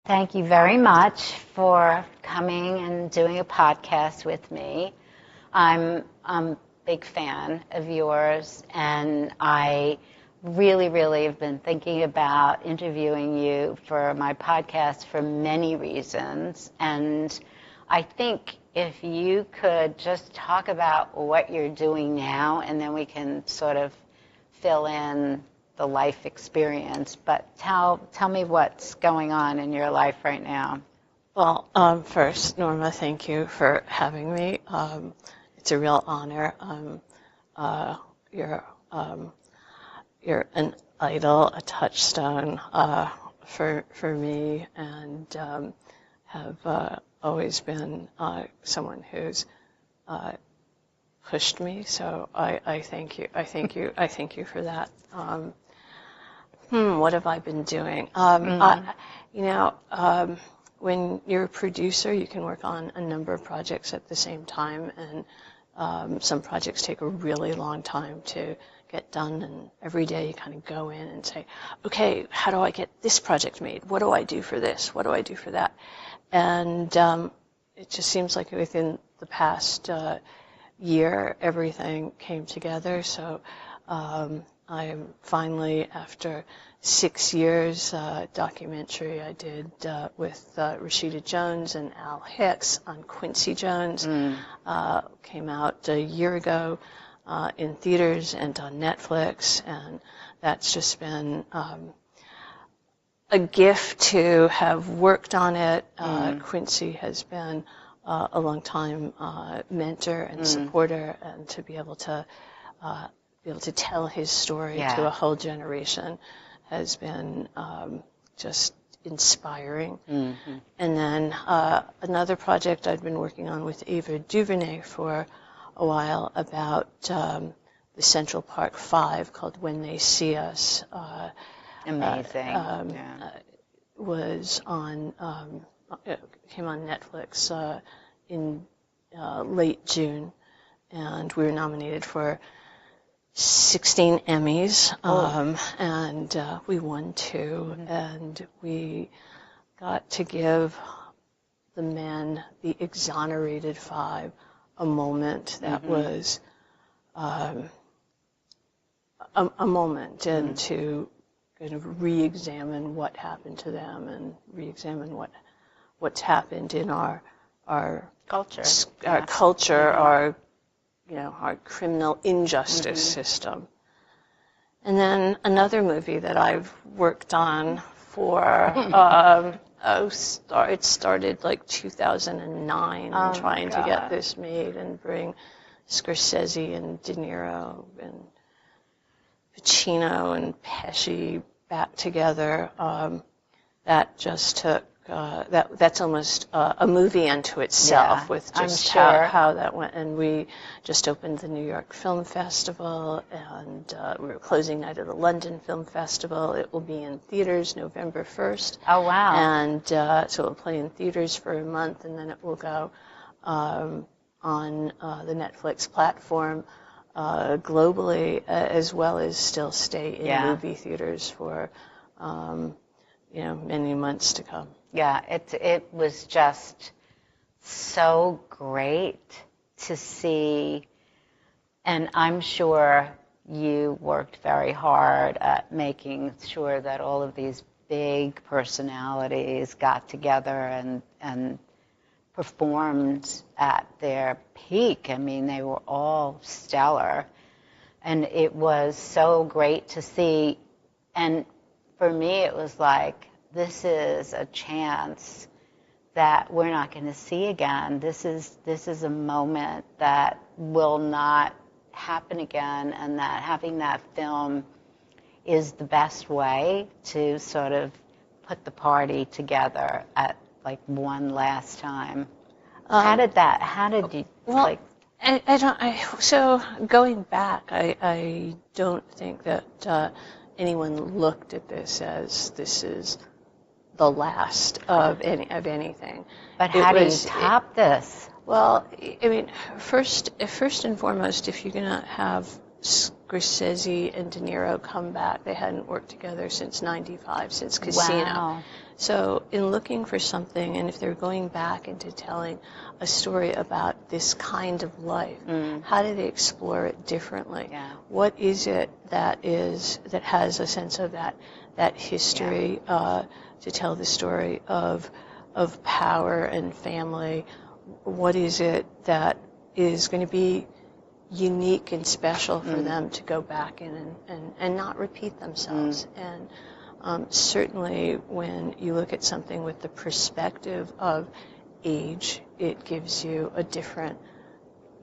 Thank you very much for coming and doing a podcast with me. I'm a big fan of yours, and I really have been thinking about interviewing you for my podcast for many reasons. And I think if you could just talk about what you're doing now, and then we can sort of fill in the life experience. But tell me what's going on in your life right now. Well, first, Norma, thank you for having me. It's a real honor. You're an idol, a touchstone for me, and have always been someone who's pushed me. So I thank you. I thank you for that. What have I been doing? When you're a producer, you can work on a number of projects at the same time, and some projects take a really long time to get done, and every day you kind of go in and say, okay, how do I get this project made? What do I do for this? What do I do for that? And it just seems like within the past year, everything came together. So I'm finally, after 6 years, documentary I did with Rashida Jones and Al Hicks on Quincy Jones, came out a year ago in theaters and on Netflix, and that's just been a gift to have worked on it. Quincy has been a long time mentor and supporter, and to be able to tell his story to a whole generation has been just inspiring. And then another project I'd been working on with Ava DuVernay for a while about the Central Park Five, called When They See Us. Amazing. Was on, came on Netflix in late June, and we were nominated for 16 Emmys, and we won 2, and we got to give the men, the exonerated 5, a moment that was a moment, and to kind of re-examine what happened to them and re-examine what's happened in our culture, our criminal injustice system. And then another movie that I've worked on for, it started like 2009, trying to get this made and bring Scorsese and De Niro and Pacino and Pesci back together. That just took, that's almost a movie unto itself, with just how that went. And we just opened the New York Film Festival, and we were closing night of the London Film Festival. It will be in theaters November 1st. Oh, wow. And so it'll play in theaters for a month, and then it will go on the Netflix platform globally, as well as still stay in movie theaters for many months to come. Yeah, it was just so great to see, and I'm sure you worked very hard at making sure that all of these big personalities got together and performed at their peak. I mean, they were all stellar, and it was so great to see. And for me, it was like, this is a chance that we're not going to see again. This is a moment that will not happen again, and that having that film is the best way to sort of put the party together at like one last time. How did you so going back, I don't think that anyone looked at this as this is the last of anything. But how do you top this? Well, I mean, first and foremost, if you're going to have Scorsese and De Niro come back. They hadn't worked together since '95, since Casino. Wow. So in looking for something, and if they're going back into telling a story about this kind of life, how do they explore it differently? Yeah. What is it that has a sense of that history, to tell the story of power and family? What is it that is going to be unique and special for them to go back in and not repeat themselves? And certainly when you look at something with the perspective of age, it gives you a different,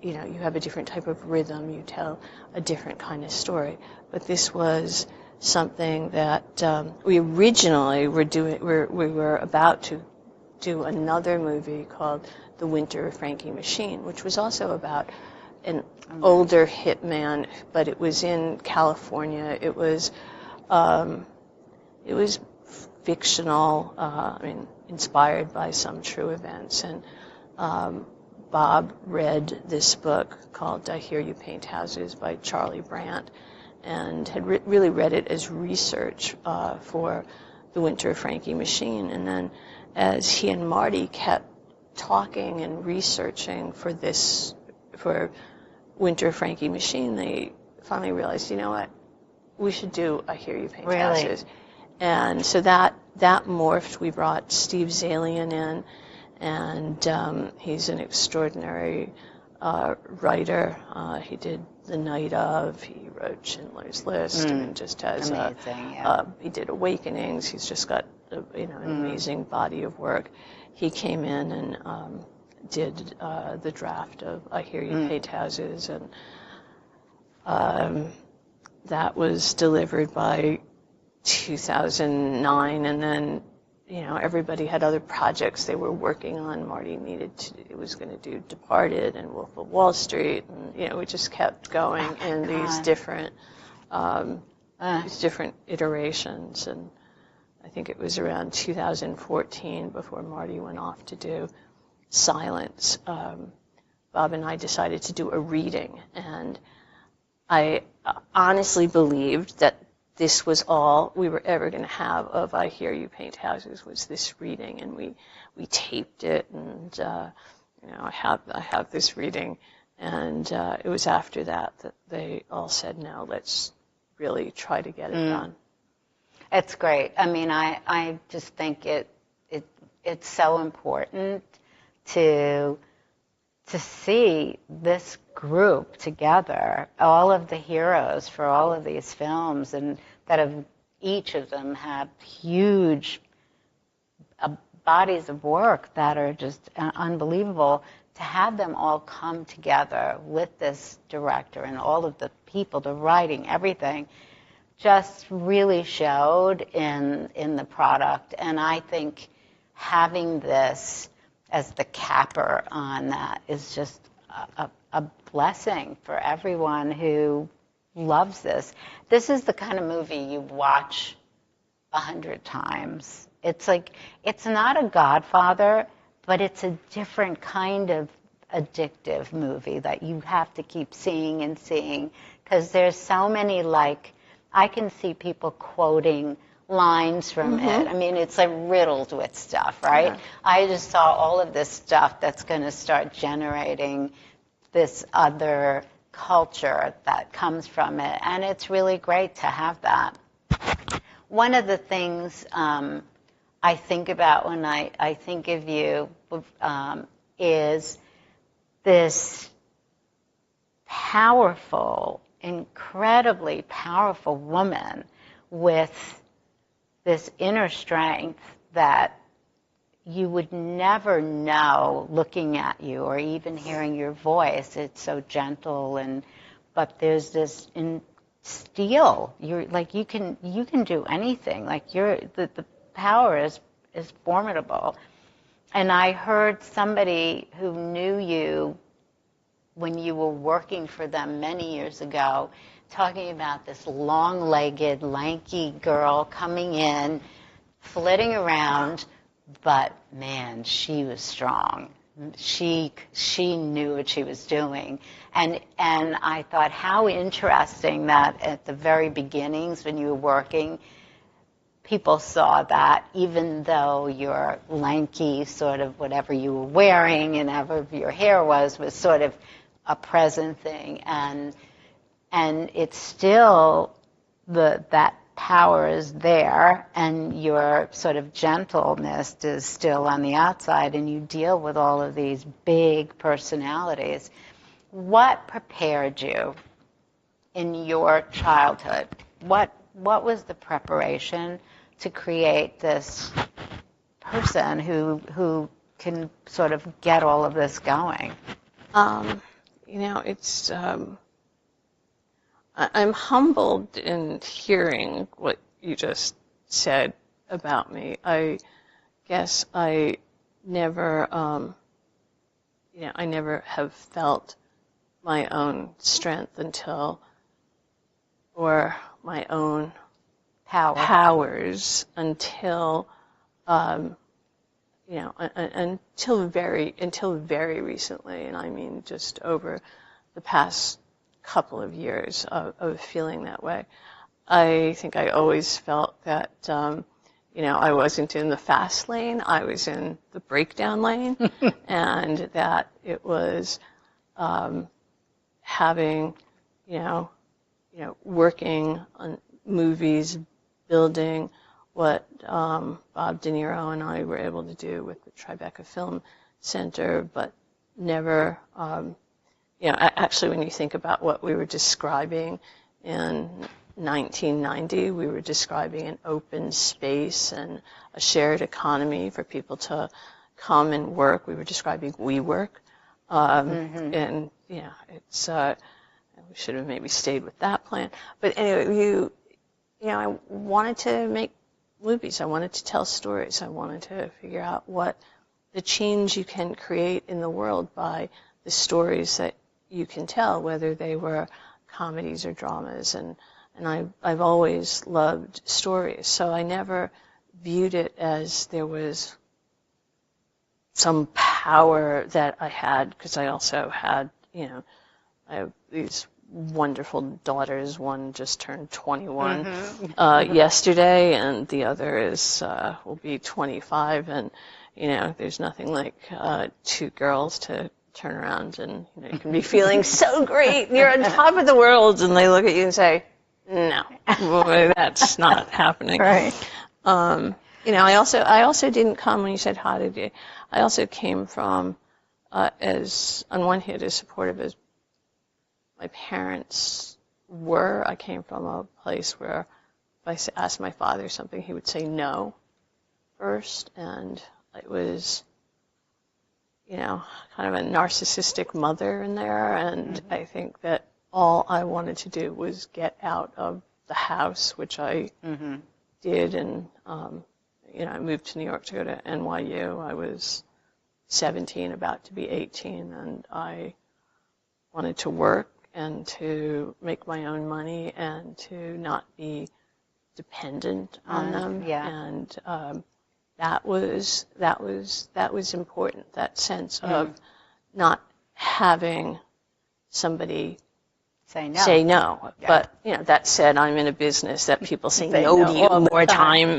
you have a different type of rhythm, you tell a different kind of story. But this was something that we originally we were about to do another movie called The Winter of Frankie Machine, which was also about an older hitman, but it was in California. It was fictional, inspired by some true events. And Bob read this book called I Hear You Paint Houses by Charlie Brandt, and had really read it as research for The Winter of Frankie Machine. And then as he and Marty kept talking and researching for Winter of Frankie Machine, they finally realized, you know what, we should do I Hear You Paint Houses. And so that morphed. We brought Steve Zalian in, and he's an extraordinary writer. He did The Night Of, he wrote Schindler's List, and just has amazing, he did Awakenings. He's just got an amazing body of work. He came in and did the draft of I Hear You Paint Houses, and that was delivered by 2009, and then everybody had other projects they were working on. Marty was going to do Departed and Wolf of Wall Street, and we just kept going in these different iterations. And I think it was around 2014 before Marty went off to do Silence. Bob and I decided to do a reading, and I honestly believed that this was all we were ever going to have of I Hear You Paint Houses, was this reading, and we taped it, and I have this reading, and it was after that they all said, no, let's really try to get it done. It's great. I mean, I just think it's so important to see this group together, all of the heroes for all of these films, and each of them have huge bodies of work that are just unbelievable. To have them all come together with this director and all of the people, the writing, everything, just really showed in the product. And I think having this as the capper on that is just a blessing for everyone who loves this. This is the kind of movie you watch 100 times. It's like, it's not a Godfather, but it's a different kind of addictive movie that you have to keep seeing and seeing, because there's so many, I can see people quoting lines from it. I mean, it's riddled with stuff, right? Yeah. I just saw all of this stuff that's going to start generating this other culture that comes from it, and it's really great to have that. One of the things I think about when I think of you is this powerful, incredibly powerful woman with this inner strength that you would never know looking at you or even hearing your voice. It's so gentle, but there's this steel. You're you can do anything. The power is formidable. And I heard somebody who knew you when you were working for them many years ago talking about this long-legged, lanky girl coming in, flitting around, but man, she was strong. she knew what she was doing. And I thought, how interesting that at the very beginnings when you were working, people saw that even though your lanky sort of whatever you were wearing and whatever your hair was sort of a present thing. And it's still that power is there, and your sort of gentleness is still on the outside, and you deal with all of these big personalities. What prepared you in your childhood? What was the preparation to create this person who can sort of get all of this going? It's I'm humbled in hearing what you just said about me. I guess I never, I never have felt my own strength or my own powers until, until very recently, and I mean just over the past couple of years of feeling that way. I think I always felt that, I wasn't in the fast lane, I was in the breakdown lane, and that it was having, working on movies, building what Bob De Niro and I were able to do with the Tribeca Film Center, but never, actually when you think about what we were describing in 1990, we were describing an open space and a shared economy for people to come and work. We were describing WeWork. And, it's, we should have maybe stayed with that plan. But anyway, I wanted to make movies. I wanted to tell stories. I wanted to figure out what the change you can create in the world by the stories that you can tell, whether they were comedies or dramas. And I've always loved stories. So I never viewed it as there was some power that I had, because I also had, I have these wonderful daughters. One just turned 21 yesterday, and the other will be 25. And there's nothing like two girls to turn around and you can be feeling so great, and you're on top of the world, and they look at you and say, "No, boy, that's not happening." Right. I also didn't come when you said how did you. I also came from as on one hand as supportive as my parents were. I came from a place where if I asked my father something, he would say no first, and it was kind of a narcissistic mother in there, and I think that all I wanted to do was get out of the house, which I did, and I moved to New York to go to NYU. I was 17, about to be 18, and I wanted to work and to make my own money and to not be dependent on them. Yeah. And that was important. That sense of not having somebody say no. Yeah. But that said, I'm in a business that people say no to you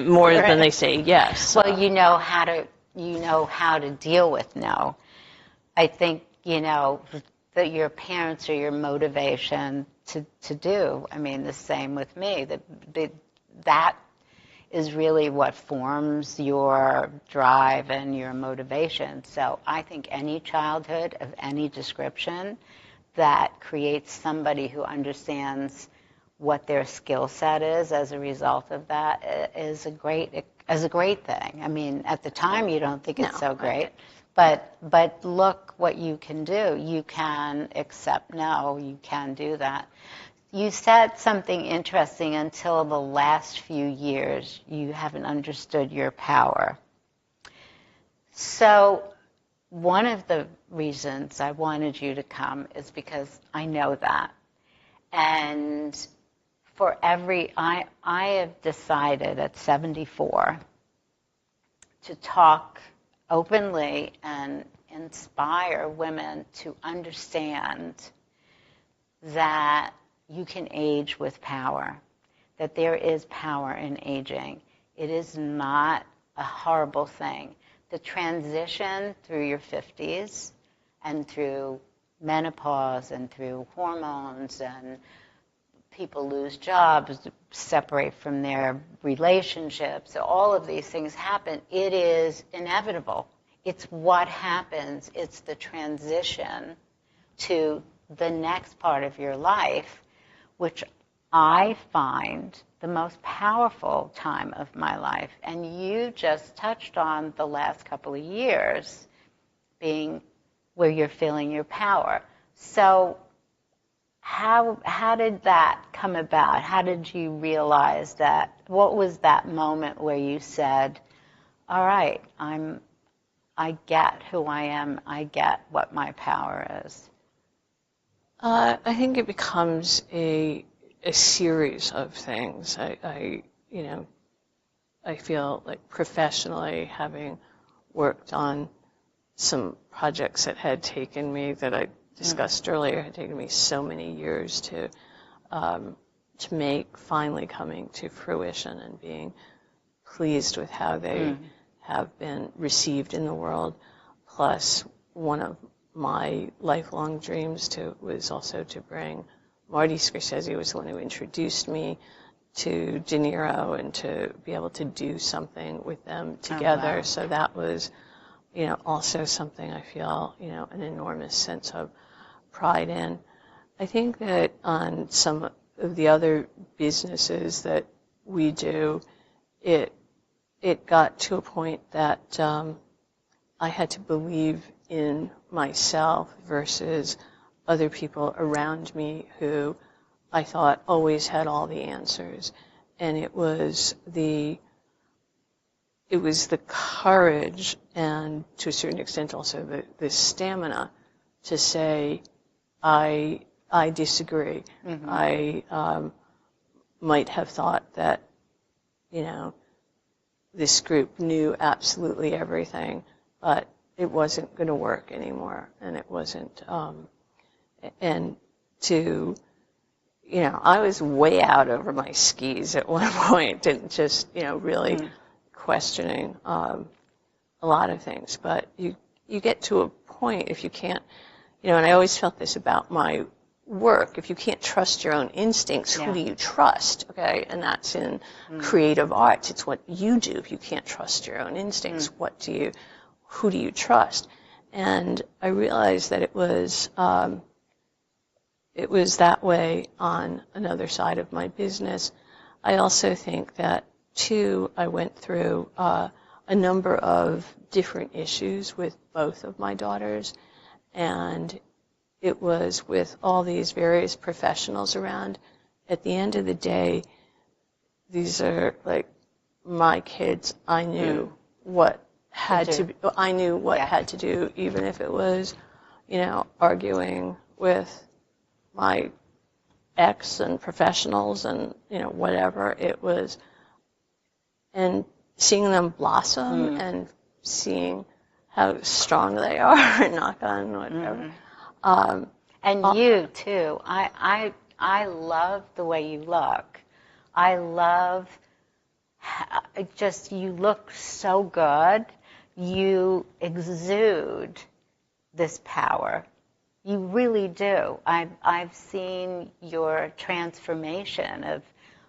more than they say yes. So. Well, you know how to deal with no. I think that your parents are your motivation to do. I mean, the same with me. That is really what forms your drive and your motivation. So I think any childhood of any description that creates somebody who understands what their skill set is as a result of that is a great thing. I mean, at the time you don't think it's so great, but look what you can do. You can accept no. You can do that. You said something interesting. Until the last few years, you haven't understood your power. So one of the reasons I wanted you to come is because I know that. And I have decided at 74 to talk openly and inspire women to understand that you can age with power, that there is power in aging. It is not a horrible thing. The transition through your 50s and through menopause and through hormones, and people lose jobs, separate from their relationships, all of these things happen. It is inevitable. It's what happens. It's the transition to the next part of your life, which I find the most powerful time of my life. And you just touched on the last couple of years being where you're feeling your power. So how did that come about? How did you realize that? What was that moment where you said, all right, I get who I am, I get what my power is? I think it becomes a series of things. I feel like professionally, having worked on some projects that had taken me, that I discussed earlier, had taken me so many years to make, finally coming to fruition and being pleased with how they have been received in the world. Plus, one of my lifelong dreams was also to bring Marty Scorsese, was the one who introduced me to De Niro, and to be able to do something with them together. Oh, wow. So that was, also something I feel, an enormous sense of pride in. I think that on some of the other businesses that we do, it got to a point that I had to believe in myself versus other people around me who I thought always had all the answers. And it was the courage, and to a certain extent also the stamina to say, I disagree. Mm-hmm. I might have thought that, this group knew absolutely everything, but it wasn't going to work anymore, and it wasn't, and to, I was way out over my skis at one point, and just, really questioning a lot of things. But you get to a point, if you can't, and I always felt this about my work, if you can't trust your own instincts, who do you trust? Okay, and that's in creative arts. It's what you do. If you can't trust your own instincts, who do you trust? And I realized that it was that way on another side of my business. I also think that, too, I went through a number of different issues with both of my daughters, and it was with all these various professionals around. At the end of the day, these are like my kids. I knew what had to be, I knew what had to do, even if it was, arguing with my ex and professionals and, whatever it was. And seeing them blossom and seeing how strong they are, knock on whatever. And you too. I love the way you look. I love just, you look so good. You exude this power. You really do. I've seen your transformation of,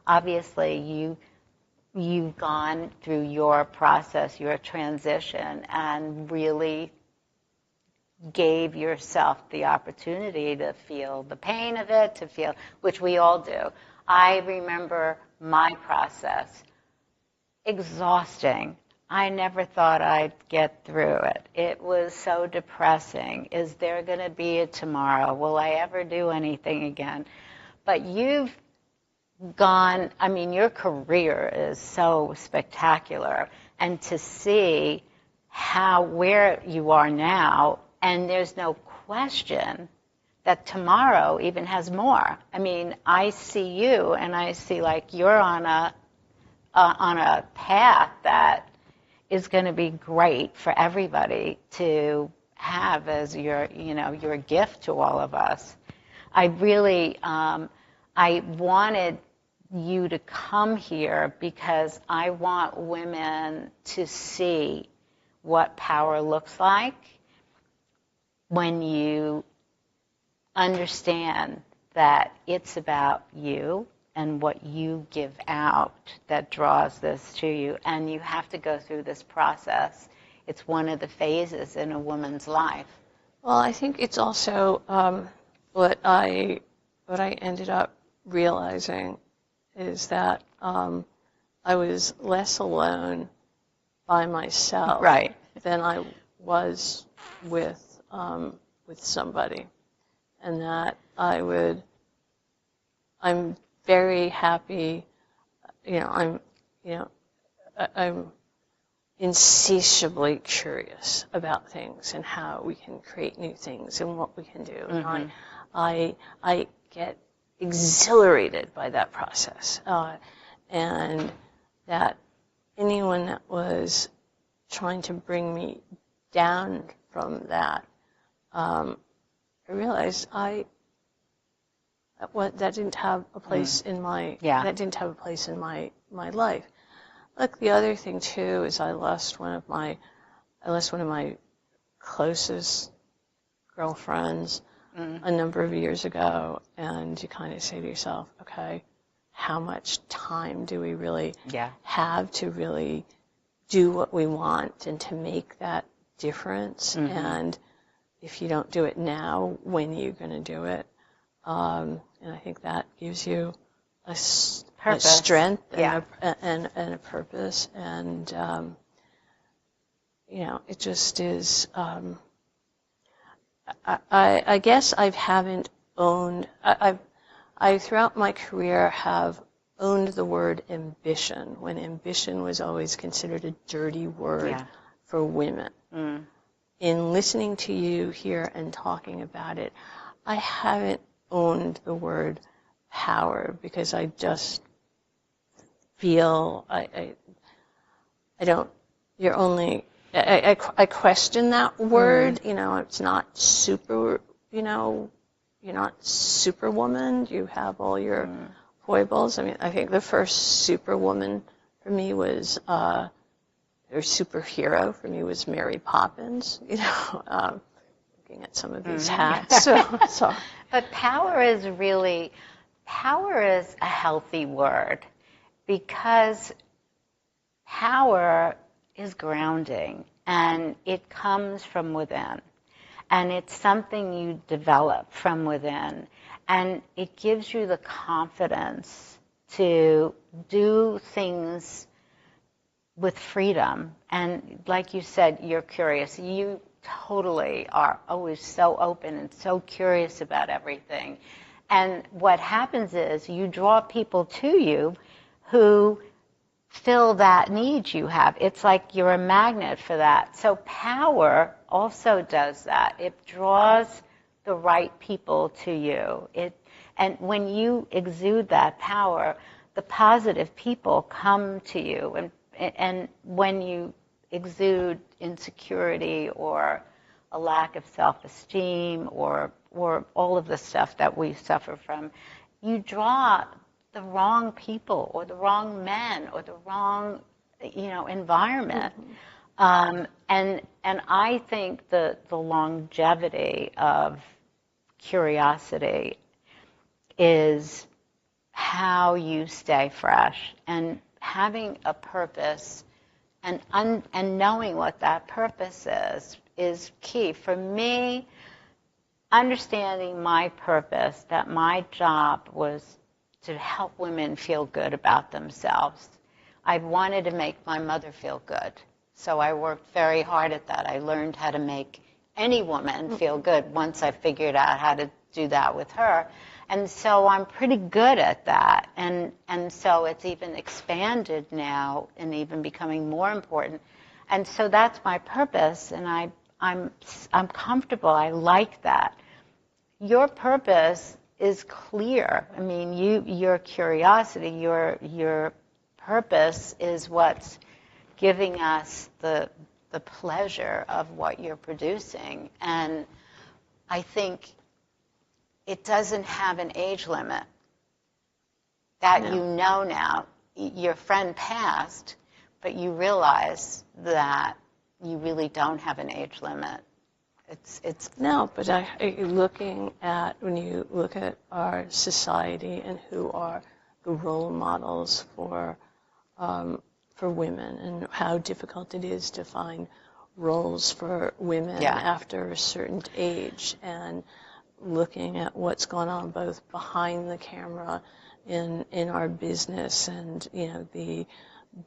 obviously you've gone through your process, your transition, and really gave yourself the opportunity to feel the pain of it, to feel, which we all do. I remember my process, exhausting. I never thought I'd get through it. It was so depressing. Is there going to be a tomorrow? Will I ever do anything again? But you've gone, your career is so spectacular. And to see where you are now, and there's no question that tomorrow even has more. I see you, and I see like you're on a path that is going to be great for everybody to have as your gift to all of us. I really, I wanted you to come here because I want women to see what power looks like when you understand that it's about you and what you give out that draws this to you. And you have to go through this process. It's one of the phases in a woman's life. Well, I think it's also what I ended up realizing is that I was less alone by myself Right. than I was with somebody, and that I'm very happy. I'm insatiably curious about things and how we can create new things and what we can do. Mm-hmm. And I get exhilarated by that process, and that anyone that was trying to bring me down from that, I realized that didn't have a place in my life. Look, the other thing too is I lost one of my closest girlfriends a number of years ago, and you kind of say to yourself, okay, how much time do we really have to really do what we want and to make that difference? Mm-hmm. And if you don't do it now, when are you going to do it? And I think that gives you a strength and a purpose, and it just is. I guess I haven't owned. I throughout my career have owned the word ambition, when ambition was always considered a dirty word for women. Mm. In listening to you here and talking about it, I haven't owned the word power, because I just feel I don't. You're only. I question that word. It's not super. You're not superwoman. You have all your foibles. I mean, I think the first superwoman for me was, or superhero for me was Mary Poppins. Looking at some of these hats. So. But power is a healthy word, because power is grounding, and it comes from within, and it's something you develop from within, and it gives you the confidence to do things with freedom. And like you said, you're curious. You totally are always so open and so curious about everything. And what happens is you draw people to you who fill that need you have. It's like you're a magnet for that. So power also does that. It draws the right people to you. And when you exude that power, the positive people come to you. And when you exude insecurity or a lack of self-esteem or all of the stuff that we suffer from, you draw the wrong people or the wrong men or the wrong, environment. Mm-hmm. And I think the longevity of curiosity is how you stay fresh, and having a purpose and knowing what that purpose is key. For me, understanding my purpose, that my job was to help women feel good about themselves. I wanted to make my mother feel good, so I worked very hard at that. I learned how to make any woman feel good once I figured out how to do that with her. And so I'm pretty good at that. And so it's even expanded now and even becoming more important. And so that's my purpose, and I'm comfortable. I like that. Your purpose is clear. I mean, your curiosity, your purpose is what's giving us the the pleasure of what you're producing. And I think it doesn't have an age limit. That you know now. Your friend passed, but you realize that you really don't have an age limit. It's No, but when you look at our society and who are the role models for women, and how difficult it is to find roles for women after a certain age, and looking at what's going on both behind the camera in our business, and the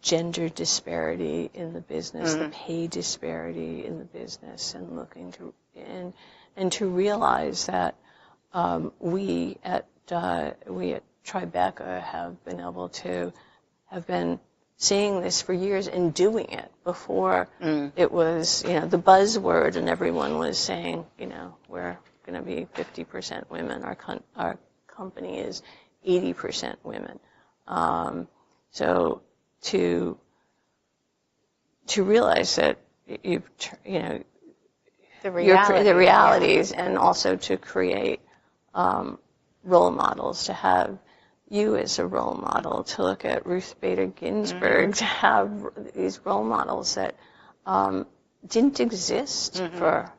gender disparity in the business, the pay disparity in the business, and looking to to realize that we at Tribeca have been seeing this for years and doing it before it was the buzzword, and everyone was saying we're going to be 50% women. Our company is 80% women. So to realize that the realities, and also to create role models, to have you as a role model, to look at Ruth Bader Ginsburg, to have these role models that didn't exist for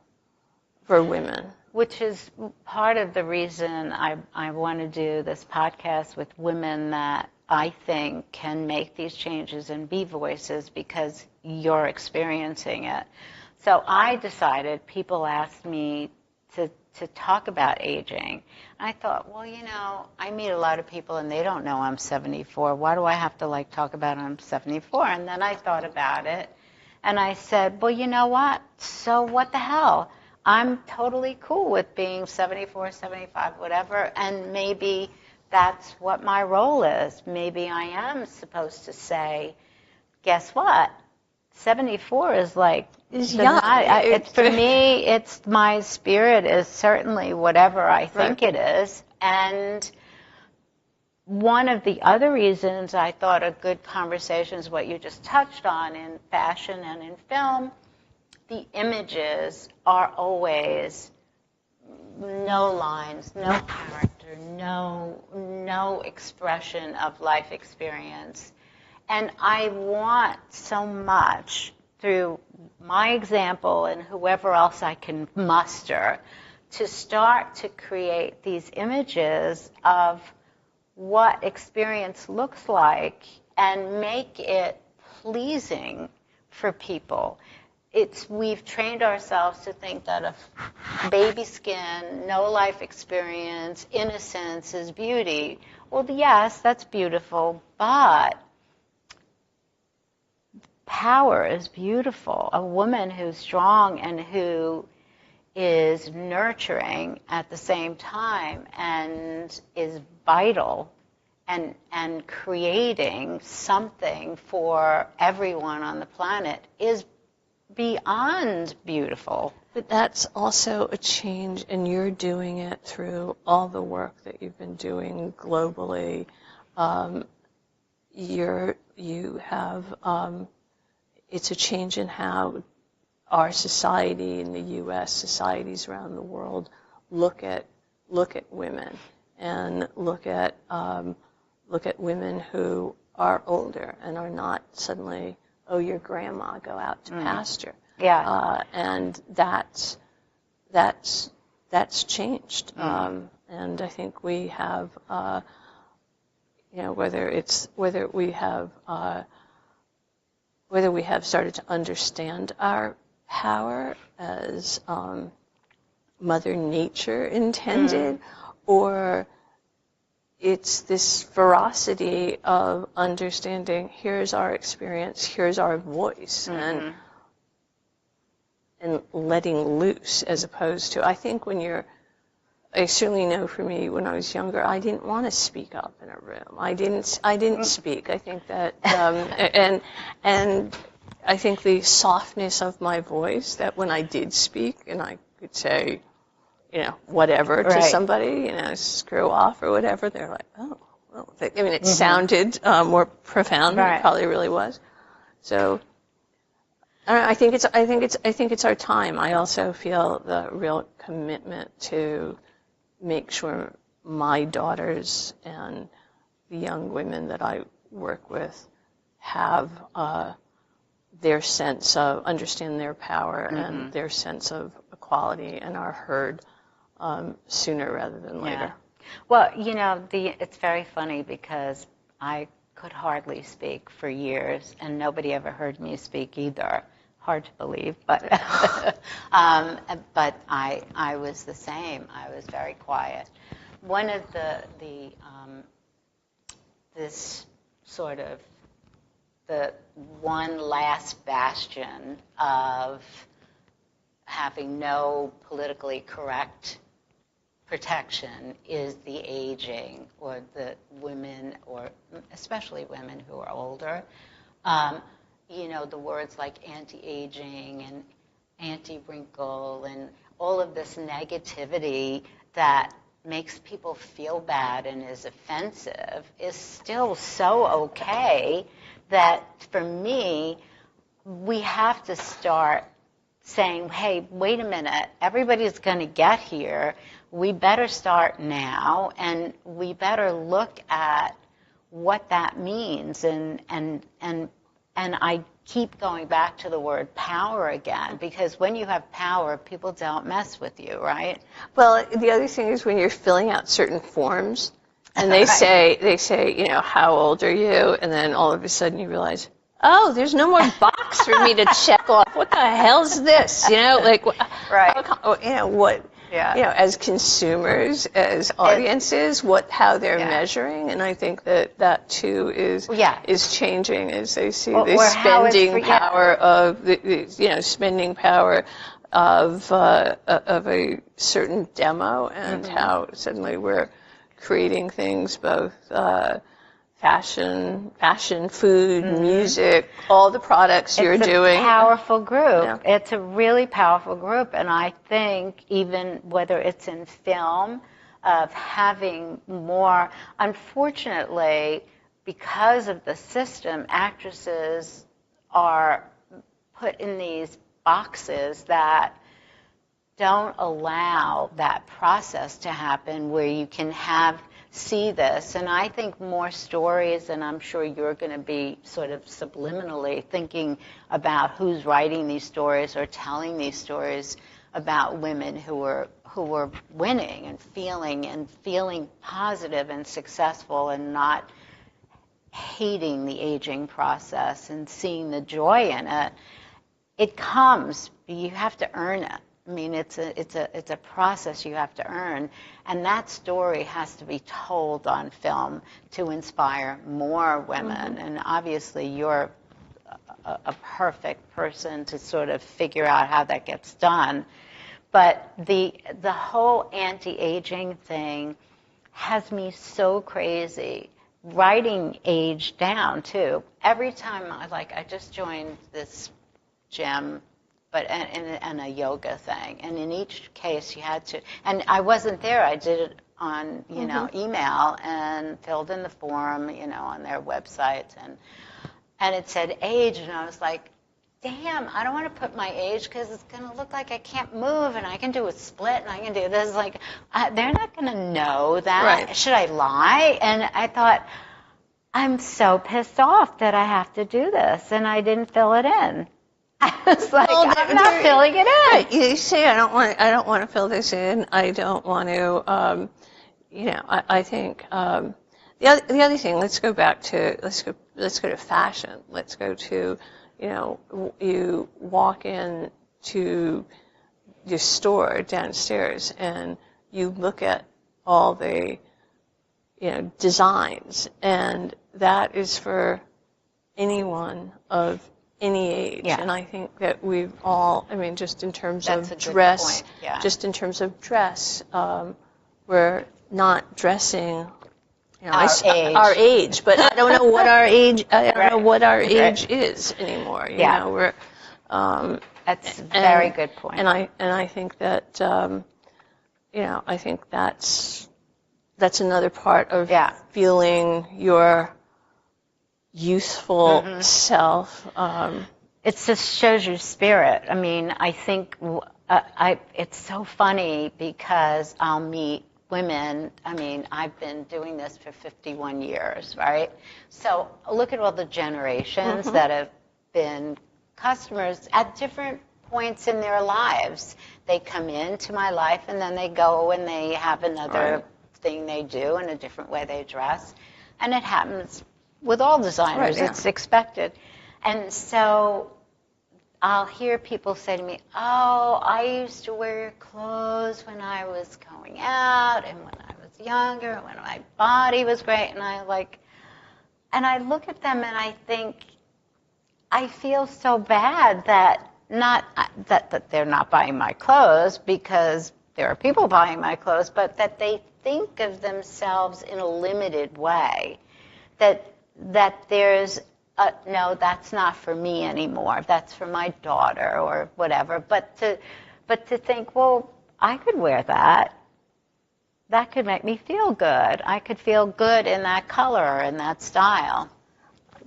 women. Which is part of the reason I want to do this podcast with women that I think can make these changes and be voices, because you're experiencing it. So I decided, people asked me to talk about aging. And I thought, well, I meet a lot of people and they don't know I'm 74. Why do I have to talk about I'm 74? And then I thought about it and I said, well, you know what? So what the hell? I'm totally cool with being 74, 75, whatever, and maybe that's what my role is. Maybe I am supposed to say, guess what? 74 is young. For me, it's my spirit is certainly whatever I think it is. And one of the other reasons I thought a good conversation is what you just touched on in fashion and in film. The images are always no lines, no character, no expression of life experience. And I want so much, through my example and whoever else I can muster, to start to create these images of what experience looks like and make it pleasing for people. We've trained ourselves to think that a baby skin, no life experience, innocence is beauty. Well, yes, that's beautiful, but power is beautiful. A woman who's strong and who is nurturing at the same time and is vital and creating something for everyone on the planet is beyond beautiful. But that's also a change, and you're doing it through all the work that you've been doing globally. It's a change in how our society in the U.S., societies around the world, look at women, and look at women who are older and are not suddenly, oh, your grandma, go out to pasture. Yeah. And that's changed. And I think we have, whether we have started to understand our power as Mother Nature intended, or it's this ferocity of understanding, here's our experience, here's our voice, and letting loose, as opposed to, I think I certainly know for me, when I was younger, I didn't want to speak up in a room. I didn't speak. I think that, and I think the softness of my voice, that when I did speak and I could say, whatever to somebody, screw off or whatever, they're like, oh, well, it sounded more profound than it probably really was. So I think it's our time. I also feel the real commitment to make sure my daughters and the young women that I work with have their sense of understand their power and their sense of equality and are heard sooner rather than later. Yeah. Well, it's very funny because I could hardly speak for years, and nobody ever heard me speak either. Hard to believe, but but I was the same. I was very quiet. One of this sort of the one last bastion of having no politically correct protection is the aging, or the women, or especially women who are older. The words like anti-aging and anti-wrinkle and all of this negativity that makes people feel bad and is offensive is still so okay that, for me, we have to start saying, hey, wait a minute, everybody's going to get here. We better start now, and we better look at what that means. And I keep going back to the word power again, because when you have power, people don't mess with you, right? Well, the other thing is when you're filling out certain forms, and they say, how old are you? And then all of a sudden you realize, oh, there's no more box for me to check off. What the hell's this? Right. As consumers, as audiences, how they're measuring, and I think that too is changing as they see the spending power of spending power of a certain demo, and how suddenly we're creating things both. Fashion, food, music, all the products you're doing. It's a powerful group. Yeah. It's a really powerful group, and I think even whether it's in film, of having more, unfortunately, because of the system, actresses are put in these boxes that don't allow that process to happen where you can see this. And I think more stories, and I'm sure you're going to be sort of subliminally thinking about who's writing these stories or telling these stories about women who were winning and feeling positive and successful and not hating the aging process and seeing the joy in it. It comes, you have to earn it. I mean, it's a process you have to earn, and that story has to be told on film to inspire more women. And obviously, you're a perfect person to sort of figure out how that gets done. But the whole anti-aging thing has me so crazy. Writing age down too. Every time I just joined this gym, but and a yoga thing, and in each case you had to, and I wasn't there, I did it on email and filled in the form on their website, and it said age, and I was like, damn, I don't want to put my age because it's going to look like I can't move, and I can do a split, and I can do this. They're not going to know that. Right. Should I lie? And I thought, I'm so pissed off that I have to do this, and I didn't fill it in. I was like, I'm not filling it in. Right. You say I don't want to fill this in. I don't want to. I think the other thing. Let's go to fashion. Let's go to you walk in to your store downstairs and you look at all the designs, and that is for anyone of any age. Yeah. And I think that we've all, just in terms of dress, we're not dressing our age, but I don't know what our age. I don't know what our age is anymore. We're. That's a very good point. And I think that I think that's another part of feeling your youthful self. it just shows your spirit. I mean, I think it's so funny because I'll meet women. I mean, I've been doing this for 51 years, right? So look at all the generations that have been customers at different points in their lives. They come into my life and then they go and they have another thing they do and a different way they dress. And it happens with all designers. It's expected. And so I'll hear people say to me, oh, I used to wear your clothes when I was going out and when I was younger, when my body was great. And I look at them and I think, I feel so bad that that they're not buying my clothes, because there are people buying my clothes, but that they think of themselves in a limited way. That there's no, that's not for me anymore. That's for my daughter or whatever. But to think, well, I could wear that. That could make me feel good. I could feel good in that color and that style.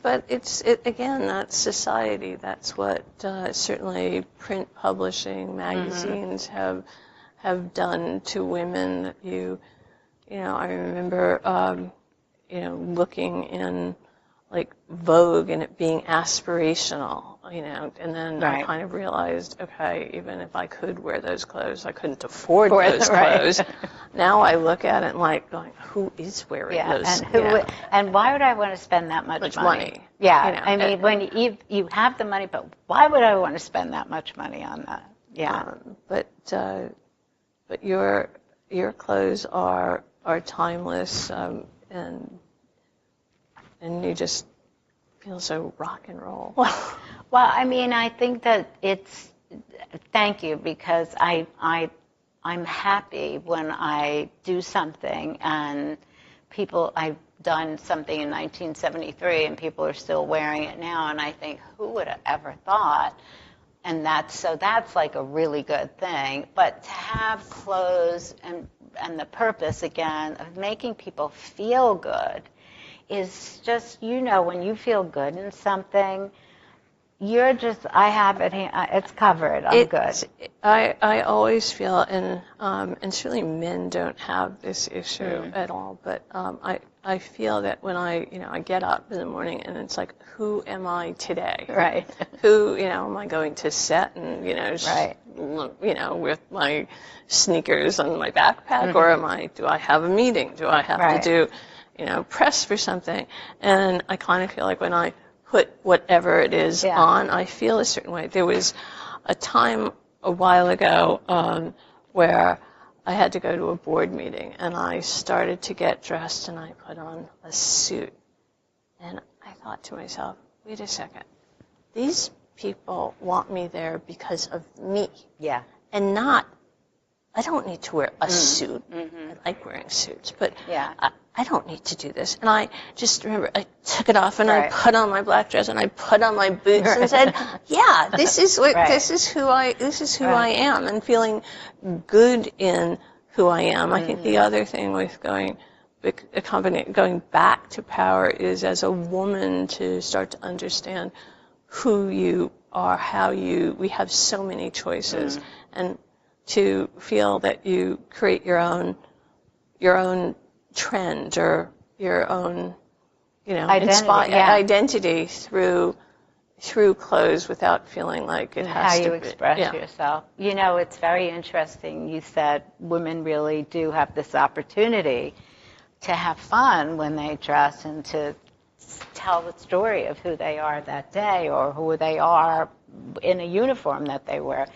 But again, that's society. That's what certainly print publishing, magazines have done to women. You know, I remember looking in like Vogue and it being aspirational, and then I kind of realized, okay, even if I could wear those clothes, I couldn't afford those clothes. Now I look at it and going, who is wearing those? And why would I want to spend that much money? Yeah, I mean, when you have the money, but why would I want to spend that much money on that? Yeah. But your clothes are timeless, and you just feel so rock and roll. Well, I mean, I think that thank you, because I'm happy when I do something and I've done something in 1973 and people are still wearing it now, and I think, who would have ever thought? And that's like a really good thing. But to have clothes and the purpose, again, of making people feel good is just, when you feel good in something, you're just, I have it, it's covered, I'm good. I always feel, and certainly men don't have this issue at all, but I feel that when I get up in the morning and it's like, who am I today? Right. Who, am I going to set and, with my sneakers and my backpack, or do I have a meeting? Do I have to do, press for something? And I kind of feel like when I put whatever it is on, I feel a certain way. There was a time a while ago where I had to go to a board meeting, and I started to get dressed, and I put on a suit. And I thought to myself, wait a second. These people want me there because of me. Yeah. And not, I don't need to wear a suit. I like wearing suits, but I don't need to do this. And I just remember I took it off and I put on my black dress and I put on my boots and said, yeah, this is who I am, and feeling good in who I am. I think the other thing with going back to power is, as a woman, to start to understand who you are, we have so many choices, and to feel that you create your own trend or your own, identity through clothes, without feeling like it has to be. How you express yourself. It's very interesting. You said women really do have this opportunity to have fun when they dress and to tell the story of who they are that day or who they are in a uniform that they wear,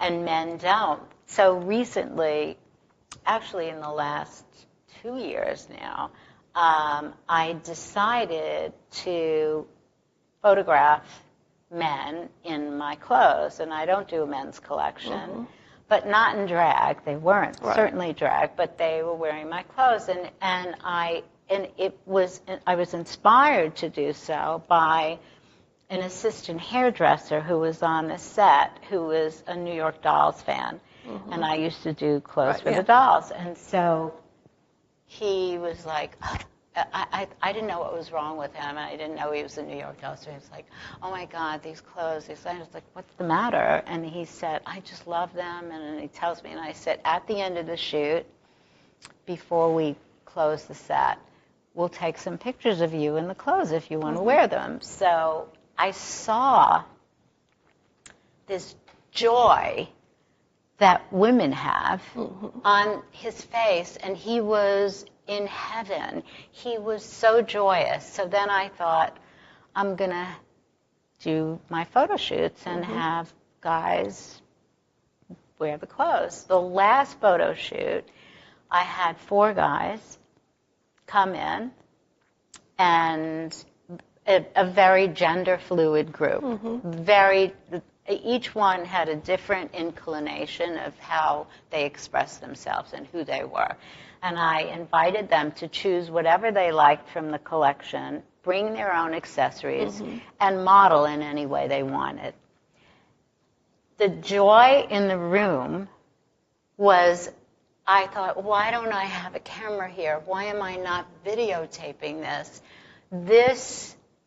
and men don't. So recently, actually in the last 2 years now, I decided to photograph men in my clothes, and I don't do a men's collection, but not in drag. They weren't certainly drag, but they were wearing my clothes, and I was inspired to do so by an assistant hairdresser who was on the set, who was a New York Dolls fan, and I used to do clothes for the Dolls, and so he was like, I didn't know what was wrong with him, and I didn't know he was a New York illustrator. He was like, oh my God, these clothes. I was like, what's the matter? And he said, I just love them. And then he tells me, and I said, at the end of the shoot, before we close the set, we'll take some pictures of you in the clothes if you want to wear them. So I saw this joy that women have on his face, and he was in heaven. He was so joyous. So then I thought, I'm going to do my photo shoots and have guys wear the clothes. The last photo shoot, I had 4 guys come in, and a very gender fluid group. Each one had a different inclination of how they expressed themselves and who they were. And I invited them to choose whatever they liked from the collection, bring their own accessories, and model in any way they wanted. The joy in the room was, I thought, why don't I have a camera here? Why am I not videotaping this?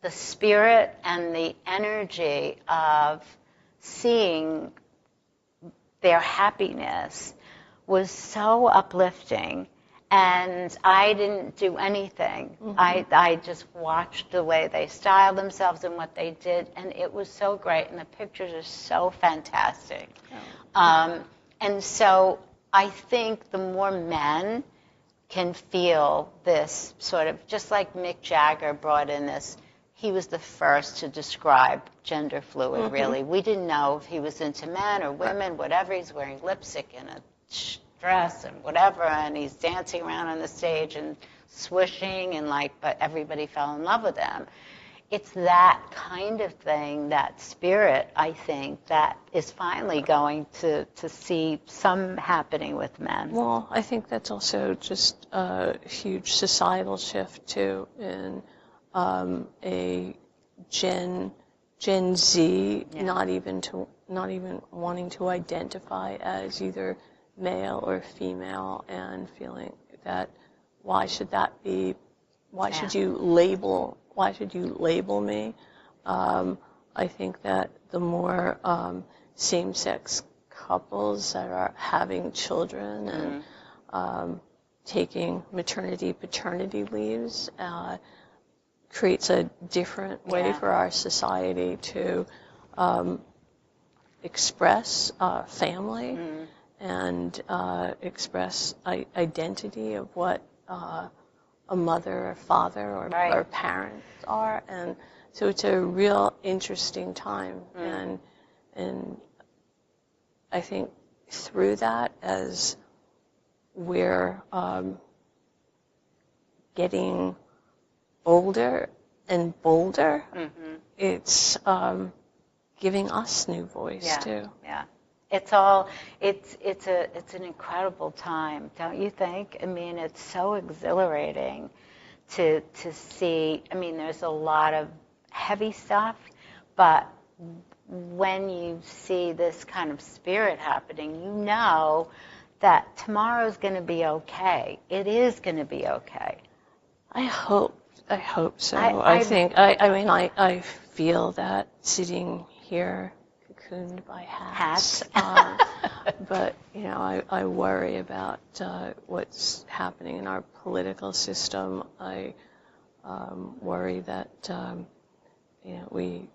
The spirit and the energy of seeing their happiness was so uplifting, and I didn't do anything. I just watched the way they styled themselves and what they did, and it was so great, and the pictures are so fantastic. And so I think the more men can feel this sort of, just like Mick Jagger brought in this, he was the first to describe gender fluid, really. We didn't know if he was into men or women, whatever. He's wearing lipstick and a dress and whatever, and he's dancing around on the stage and swishing, and but everybody fell in love with him. It's that kind of thing, that spirit, I think, that is finally going to see some happening with men. Well, I think that's also just a huge societal shift, too, in a Gen Z not even wanting to identify as either male or female, and feeling that why should you label me? I think that the more same-sex couples that are having children and taking maternity, paternity leaves creates a different way for our society to express family and express identity of what a mother or father or parents are. And so it's a real interesting time. And I think through that, as we're getting older and bolder, it's giving us new voice too. Yeah. It's an incredible time, don't you think? I mean, it's so exhilarating to see. I mean, there's a lot of heavy stuff, but when you see this kind of spirit happening, you know that tomorrow's going to be okay. It is going to be okay. I hope so. I feel that sitting here cocooned by hats. But, I worry about what's happening in our political system. I worry that, we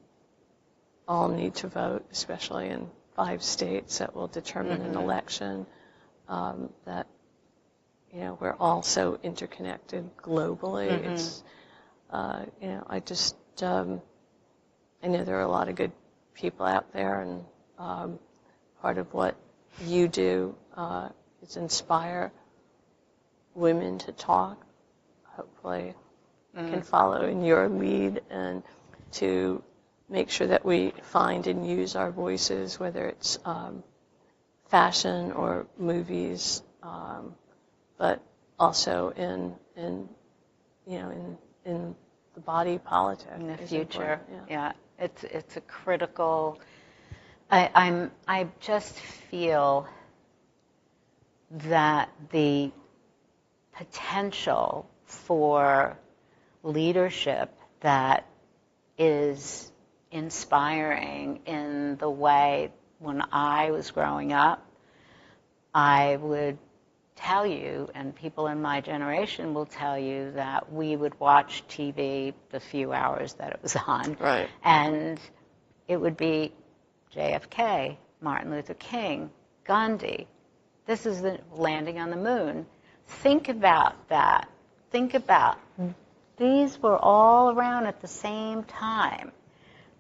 all need to vote, especially in 5 states that will determine an election, that, we're all so interconnected globally. It's, I know there are a lot of good people out there, and part of what you do is inspire women to talk. Hopefully can follow in your lead, and to make sure that we find and use our voices, whether it's fashion or movies, but also in the body politic in the future. It's a critical. I just feel that the potential for leadership that is inspiring in the way when I was growing up, I would tell you, and people in my generation will tell you, that we would watch TV the few hours that it was on. Right. And it would be JFK, Martin Luther King, Gandhi. This is the landing on the moon. Think about that. Think about these were all around at the same time.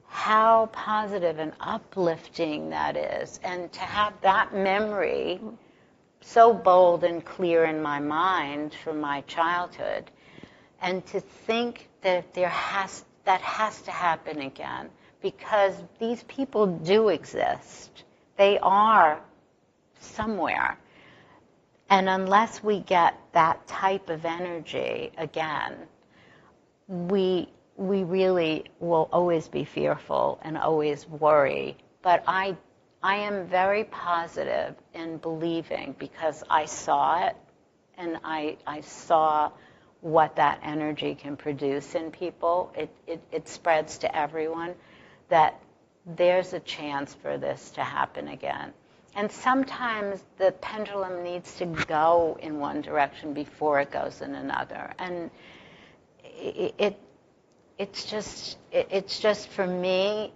How positive and uplifting that is. And to have that memory so bold and clear in my mind from my childhood, and to think that that has to happen again, because these people do exist. They are somewhere. And unless we get that type of energy again, we really will always be fearful and always worry. But I am very positive in believing, because I saw it, and I saw what that energy can produce in people. It spreads to everyone, that there's a chance for this to happen again. And sometimes the pendulum needs to go in one direction before it goes in another. And it's just for me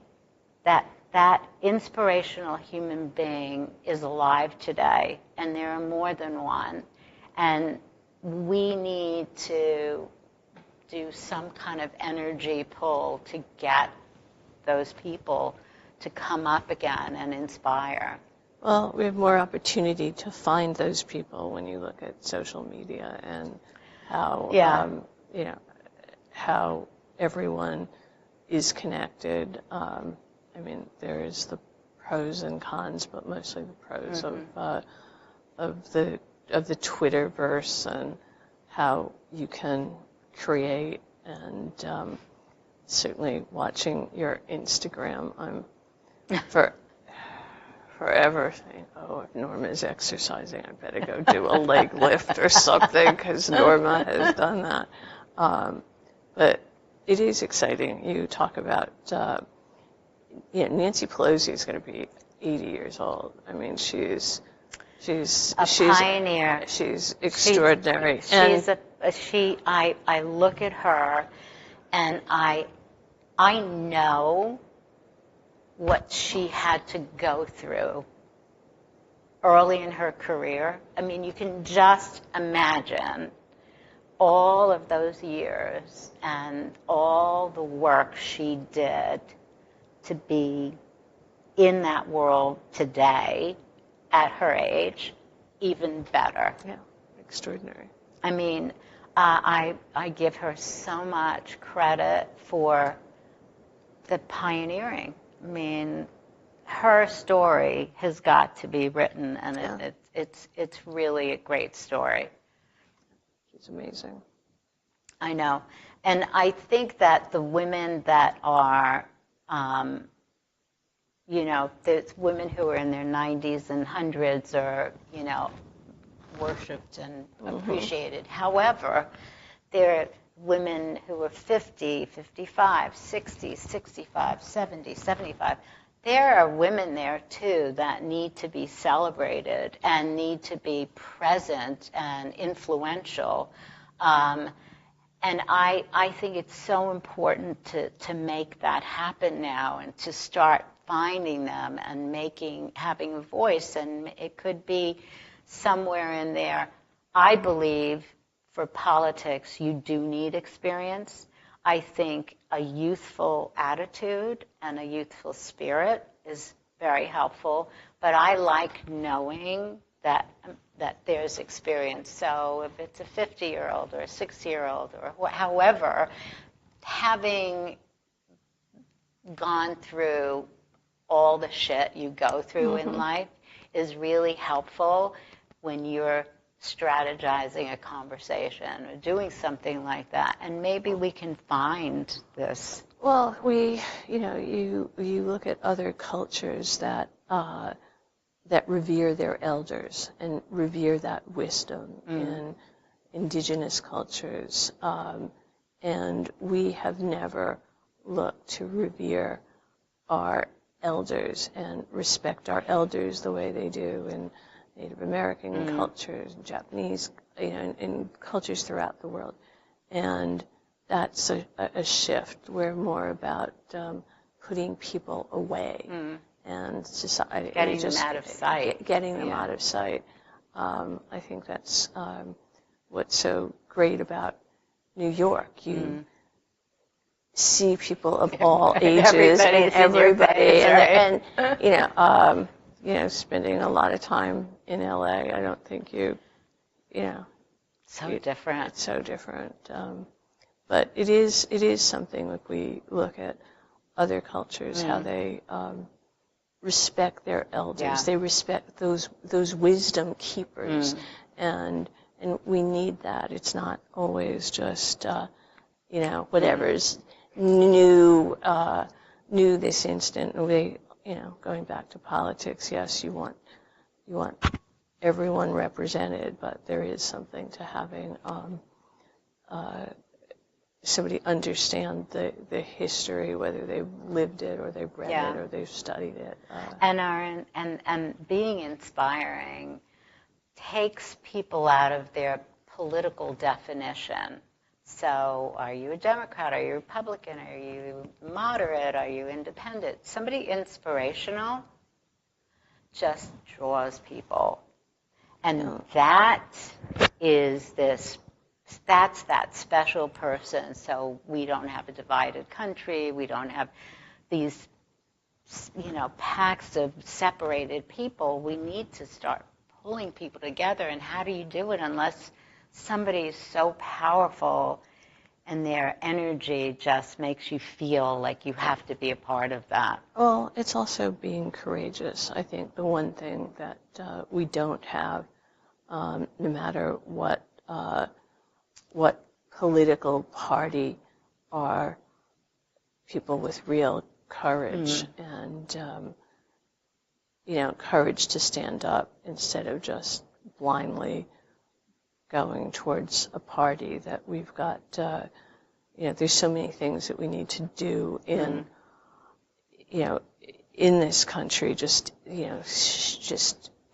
that inspirational human being is alive today, and there are more than one. And we need to do some kind of energy pull to get those people to come up again and inspire. Well, we have more opportunity to find those people when you look at social media and how, how everyone is connected. I mean, there is the pros and cons, but mostly the pros of the Twitterverse and how you can create. And certainly watching your Instagram, I'm forever saying, oh, if Norma's exercising, I better go do a leg lift or something, because Norma has done that. But it is exciting. You talk about, Nancy Pelosi is going to be 80 years old. I mean, she's a pioneer. She's extraordinary. I look at her, and I know what she had to go through early in her career. I mean, you can just imagine all of those years and all the work she did to be in that world today at her age, even better. Yeah, extraordinary. I mean, I give her so much credit for the pioneering. I mean, her story has got to be written, and it's really a great story. She's amazing. I know. And I think that the women that are, there's women who are in their 90s and hundreds are, worshipped and appreciated. However, there are women who are 50, 55, 60, 65, 70, 75. There are women there, too, that need to be celebrated and need to be present and influential. And I think it's so important to make that happen now, and to start finding them and having a voice. And it could be somewhere in there. I believe for politics, you do need experience. I think a youthful attitude and a youthful spirit is very helpful. But I like knowing that there's experience. So if it's a 50-year-old or a 60-year-old or however, having gone through all the shit you go through in life is really helpful when you're strategizing a conversation or doing something like that. And maybe we can find this. Well, you look at other cultures that revere their elders and revere that wisdom. In indigenous cultures, And we have never looked to revere our elders and respect our elders the way they do in Native American cultures, Japanese, in cultures throughout the world. And that's a shift. We're more about putting people away and society. Getting them out of sight. Getting them out of sight. I think that's what's so great about New York. You see people of all ages and everybody, and spending a lot of time in LA. I don't think different. It's so different. But it is something like we look at other cultures, how they respect their elders. Yeah. They respect those wisdom keepers, and we need that. It's not always just whatever's new this instant. We going back to politics. Yes, you want everyone represented, but there is something to having somebody understand the history, whether they've lived it or they've read it or they've studied it. And being inspiring takes people out of their political definition. So are you a Democrat? Are you a Republican? Are you moderate? Are you independent? Somebody inspirational just draws people. And that's that special person. So we don't have a divided country. We don't have these, packs of separated people. We need to start pulling people together. And how do you do it unless somebody is so powerful and their energy just makes you feel like you have to be a part of that? Well, it's also being courageous. I think the one thing that we don't have, no matter what political party, are people with real courage and courage to stand up instead of just blindly going towards a party. That we've got there's so many things that we need to do in this country, just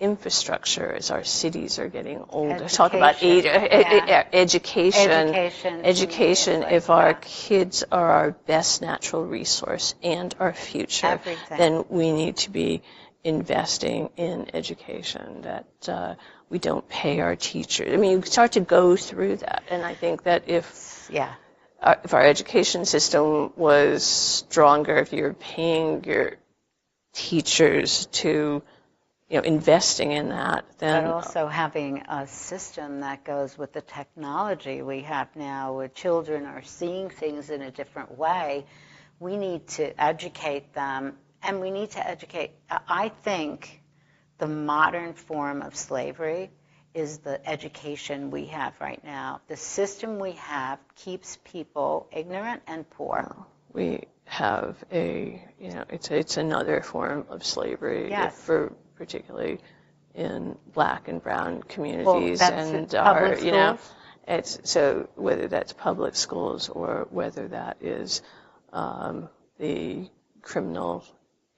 infrastructure as our cities are getting older. Talk about education. If our kids are our best natural resource and our future, then we need to be investing in education, that we don't pay our teachers. I mean, you start to go through that, and I think that if our education system was stronger, if you're paying your teachers to investing in that, then... But also having a system that goes with the technology we have now, where children are seeing things in a different way. We need to educate them, and we need to educate... I think the modern form of slavery is the education we have right now. The system we have keeps people ignorant and poor. We have it's another form of slavery. Yes. For particularly in Black and brown communities, and our schools. It's so whether that's public schools or whether that is the criminal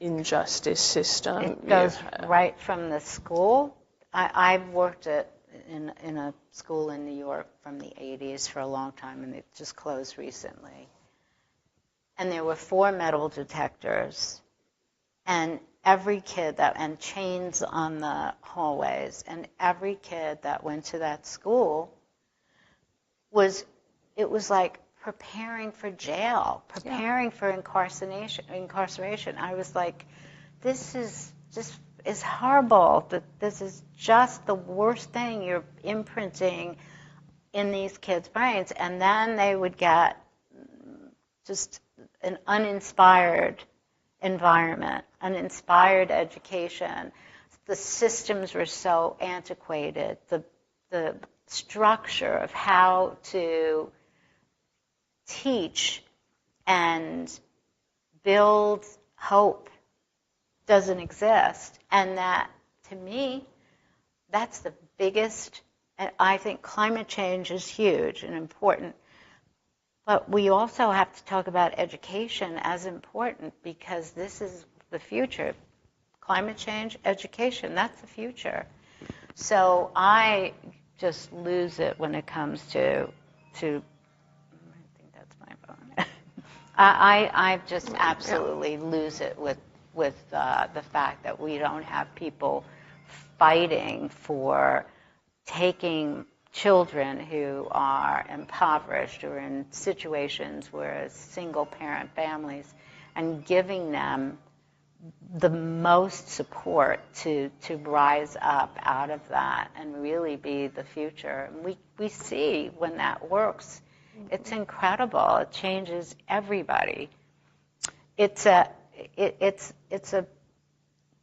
injustice system. It goes right from the school. I've worked in a school in New York from the 80s for a long time, and it just closed recently. And there were 4 metal detectors, and every kid and chains on the hallways, and every kid that went to that school was like preparing for jail, preparing for incarceration. I was like, this is horrible. This is just the worst thing you're imprinting in these kids' brains. And then they would get just an uninspired environment, uninspired education. The systems were so antiquated. The structure of how to teach and build hope doesn't exist. And that, to me, that's the biggest, and I think climate change is huge and important, But we also have to talk about education as important, because this is the future. Climate change, education, that's the future. So I just lose it when it comes to I think that's my phone. I just absolutely lose it with the fact that we don't have people fighting for taking children who are impoverished or in situations where single-parent families, and giving them the most support to rise up out of that and really be the future. And we see when that works, it's incredible. It changes everybody. It's a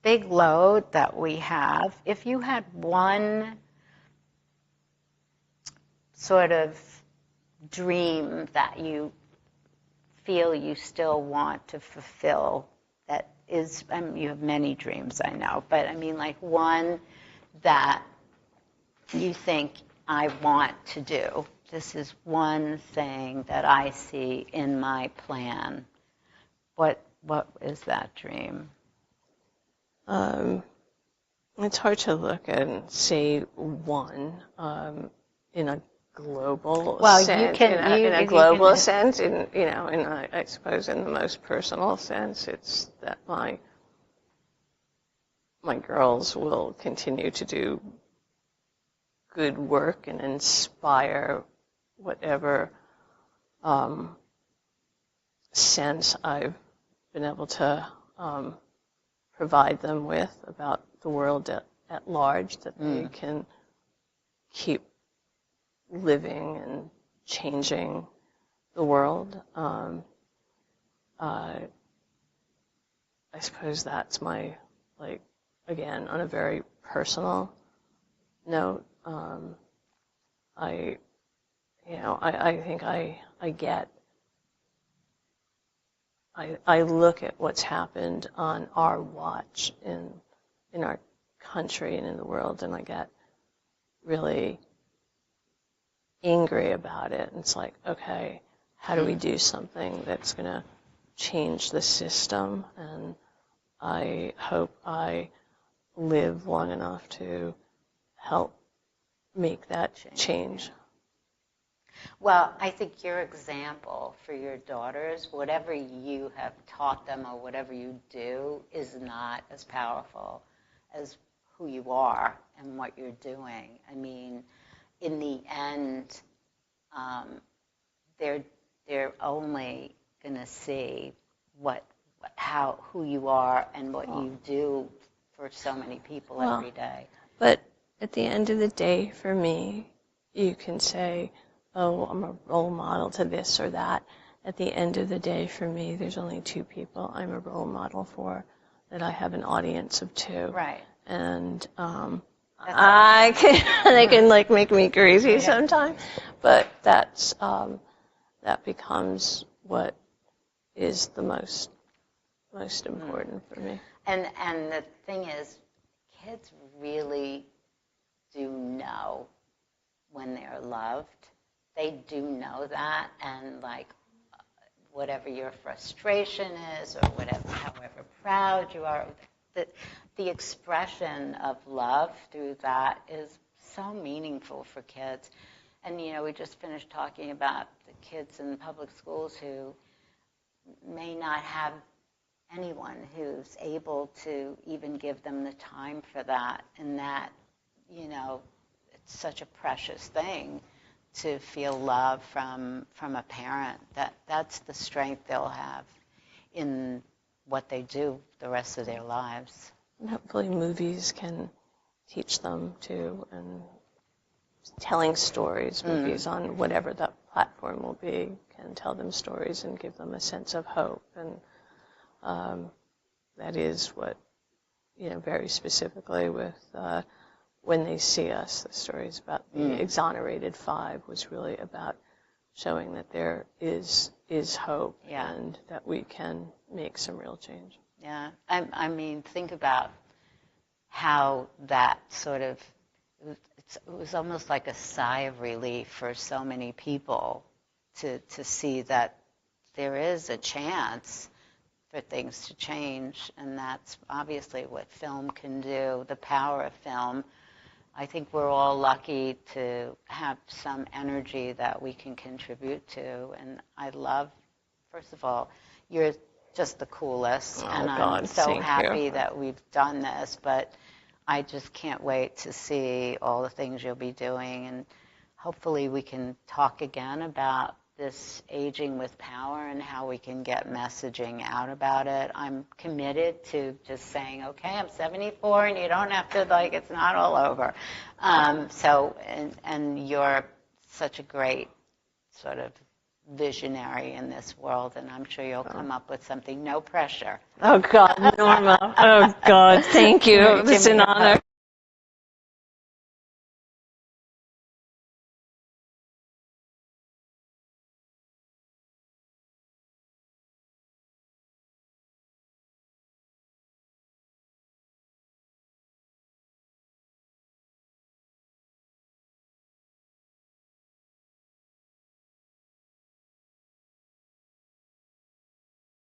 big load that we have. If you had one sort of dream that you feel you still want to fulfill, that is, you have many dreams, I know, but I mean, like, one that you think, I want to do, this is one thing that I see in my plan. What is that dream? It's hard to look and say one in a global sense. In a global sense, I suppose in the most personal sense, it's that my girls will continue to do good work and inspire whatever sense I've been able to provide them with about the world at large, that they can keep living and changing the world. I suppose that's my, again, on a very personal note. I think I look at what's happened on our watch in our country and in the world, and I get really angry about it. And it's like, okay, how do we do something that's going to change the system? And I hope I live long enough to help make that change. Well, I think your example for your daughters, whatever you have taught them or whatever you do, is not as powerful as who you are and what you're doing. I mean, in the end, they're only going to see who you are and what you do for so many people every day. But at the end of the day, for me, you can say, oh, I'm a role model to this or that. At the end of the day, for me, there's only two people I'm a role model for, that I have an audience of two. Right. And they can make me crazy sometimes, but that becomes what is the most important for me. And the thing is, kids really do know when they're loved. They do know that, and whatever your frustration is, or however proud you are, the expression of love through that is so meaningful for kids. And we just finished talking about the kids in public schools who may not have anyone who's able to even give them the time for that, and that it's such a precious thing to feel love from a parent. That's the strength they'll have in what they do the rest of their lives. And hopefully movies can teach them too, and telling stories, movies on whatever that platform will be, can tell them stories and give them a sense of hope. And that is what, very specifically with When They See Us, the stories about the Exonerated Five was really about showing that there is hope, and that we can make some real change. Yeah, I mean, think about how that sort of, it was almost like a sigh of relief for so many people to see that there is a chance for things to change, and that's obviously what film can do, the power of film. I think we're all lucky to have some energy that we can contribute to, and I love, first of all, you're just the coolest, and I'm so happy that we've done this, but I just can't wait to see all the things you'll be doing, and hopefully we can talk again about this aging with power and how we can get messaging out about it. I'm committed to just saying, okay, I'm 74 and you don't have to, like, it's not all over. And you're such a great sort of visionary in this world, and I'm sure you'll come up with something. No pressure. Oh, God, Norma. Oh, God, thank you. It's an honor.